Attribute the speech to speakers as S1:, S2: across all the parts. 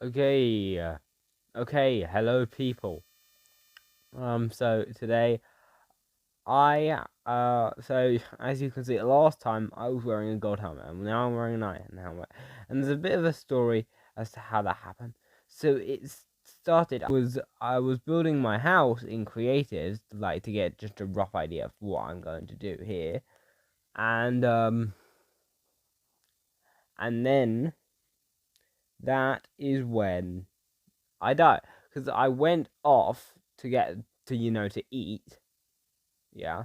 S1: Okay, okay, hello people. So today so as you can see, last time I was wearing a gold helmet, and now I'm wearing an iron helmet. And there's a bit of a story as to how that happened. So it started, I was building my house in creatives, like to get just a rough idea of what I'm going to do here. And then that is when I died. Because I went off to get to eat. Yeah.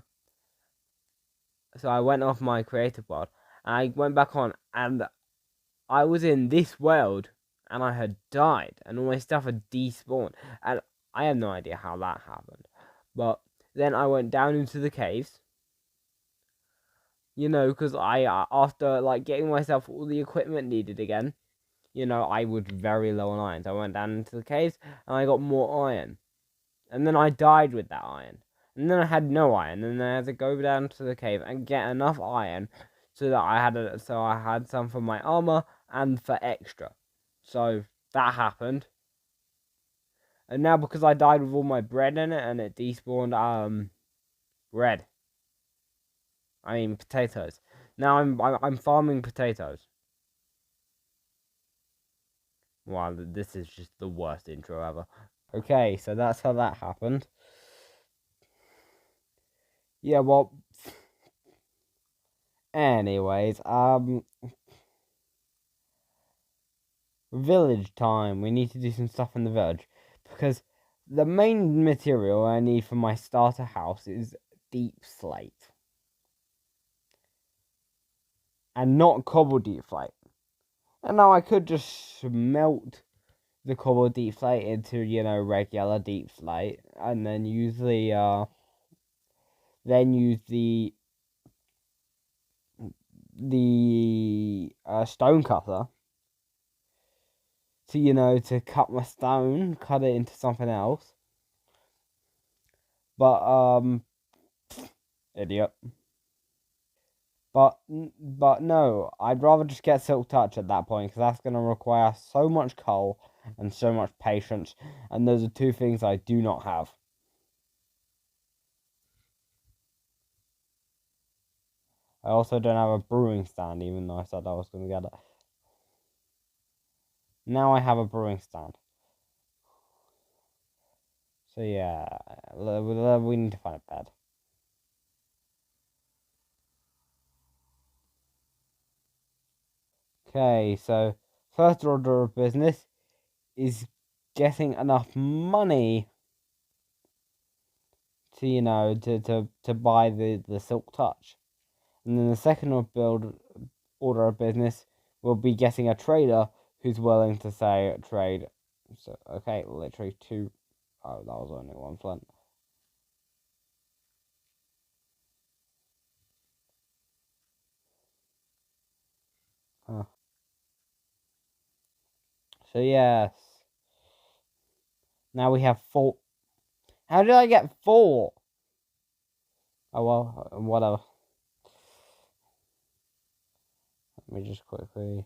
S1: So I went off my creative world, and I went back on, and I was in this world, and I had died, and all my stuff had despawned, and I have no idea how that happened. But then I went down into the caves, because after like getting myself all the equipment needed again, I was very low on iron. So I went down into the caves, and I got more iron. And then I died with that iron. And then I had no iron, and then I had to go down to the cave and get enough iron so that I had some for my armor and for extra. So that happened. And now because I died with all my bread in it and it despawned bread. I mean potatoes. Now I'm farming potatoes. Wow, this is just the worst intro ever. Okay, so that's how that happened. Yeah, well, anyways, village time. We need to do some stuff in the village because the main material I need for my starter house is deep slate and not cobble deep slate. And now I could just melt the cobble deep slate into regular deep slate and then use the stone cutter to cut my stone, cut it into something else. But idiot. But no, I'd rather just get Silk Touch at that point because that's going to require so much coal and so much patience, and those are two things I do not have. I also don't have a brewing stand, even though I said I was going to get it. Now I have a brewing stand. So yeah, we need to find a bed. Okay, so first order of business is getting enough money to to buy the Silk Touch. And then the second order of business will be getting a trader who's willing to say trade. So okay, literally two. Oh, that was only one flint. Huh. So yes, now we have four. How did I get four? Oh well, whatever. Let me just quickly.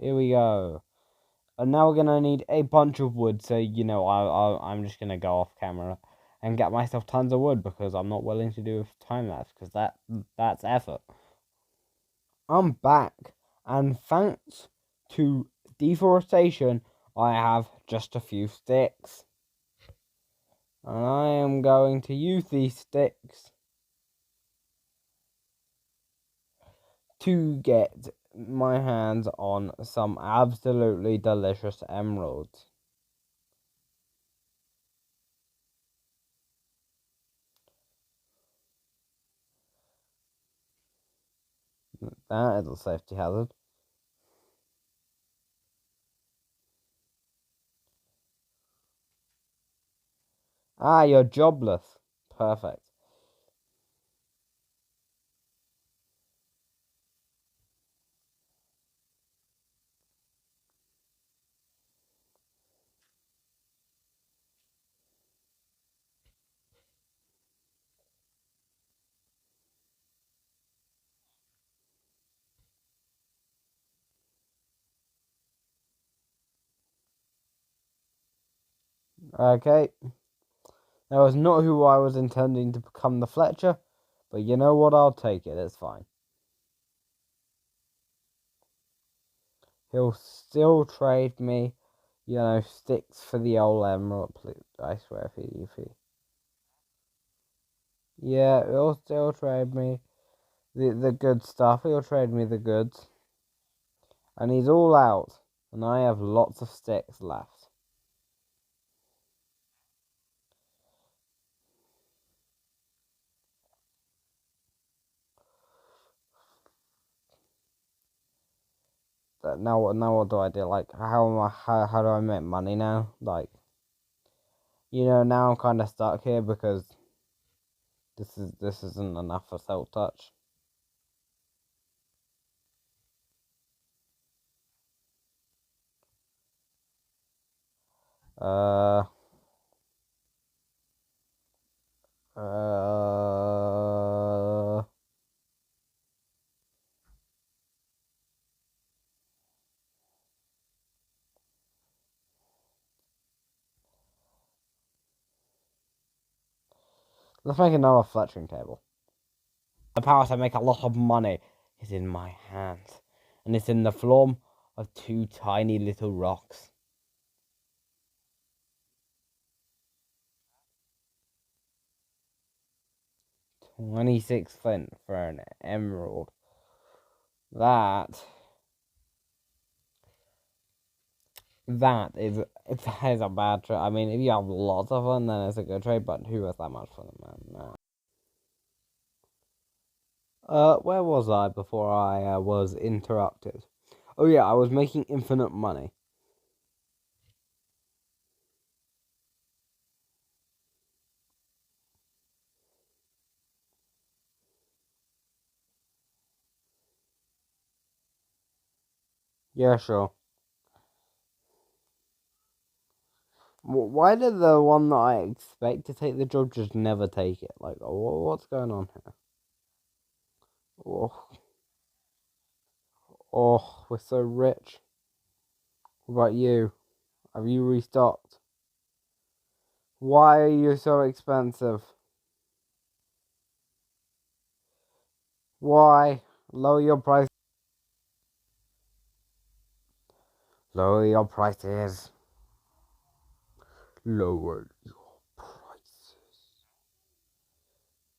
S1: Here we go. And now we're gonna need a bunch of wood. So I'm just gonna go off camera and get myself tons of wood because I'm not willing to do a time lapse because that's effort. I'm back, and thanks to deforestation, I have just a few sticks. And I am going to use these sticks to get my hands on some absolutely delicious emeralds. That is a safety hazard. Ah, you're jobless. Perfect. Okay. That was not who I was intending to become the Fletcher, but you know what? I'll take it. It's fine. He'll still trade me, sticks for the old emerald. Please, I swear, if he. Yeah, he'll still trade me the good stuff. He'll trade me the goods. And he's all out. And I have lots of sticks left. Now what do I do? Like, how do I make money now? Like, now I'm kind of stuck here because this isn't enough for Silk Touch. Uh, uh, let's make another fletching table. The power to make a lot of money is in my hands, and it's in the form of two tiny little rocks. 26 flint for an emerald. That is a bad trade. I mean, if you have lots of them, then it's a good trade. But who has that much for them, man? No. Where was I before I was interrupted? Oh yeah, I was making infinite money. Yeah, sure. Why did the one that I expect to take the job just never take it? Like, what's going on here? Oh, we're so rich. What about you? Have you restocked? Why are you so expensive? Why? Lower your price. Lower your prices. Lower your prices.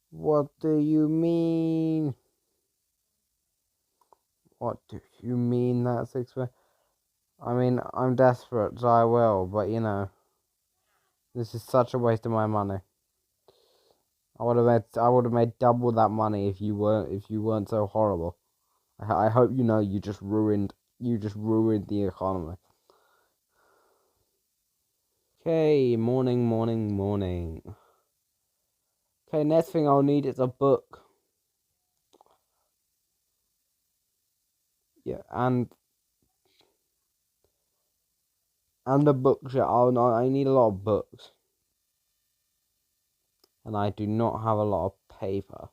S1: What do you mean? What do you mean that's expensive? I mean, I'm desperate, so I will, but this is such a waste of my money. I would have made double that money if you weren't so horrible. I hope you just ruined the economy. Okay, morning. Okay, next thing I'll need is a book. Yeah, and a bookshelf. Oh no, I need a lot of books, and I do not have a lot of paper.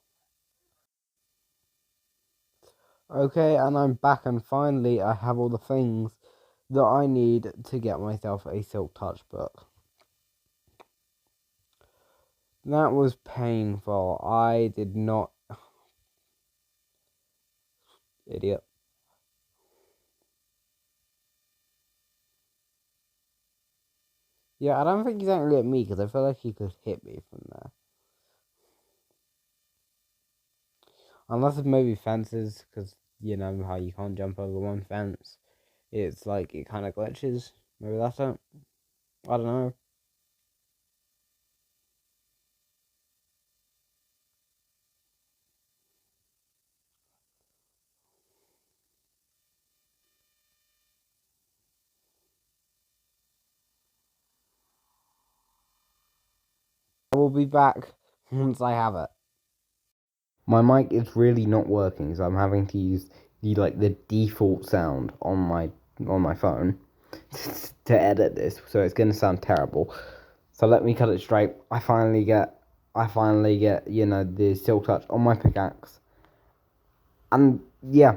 S1: Okay, and I'm back, and finally I have all the things that I need to get myself a Silk Touch book. That was painful. I did not. Idiot. Yeah, I don't think he's angry at me because I feel like he could hit me from there. Unless it's maybe fences, because you know how you can't jump over one fence. It's like it kind of glitches. Maybe that's it. I don't know. I will be back once I have it. My mic is really not working, so I'm having to use the default sound on my phone to edit this, so it's gonna sound terrible. So let me cut it straight. I finally get the Silk Touch on my pickaxe, and yeah.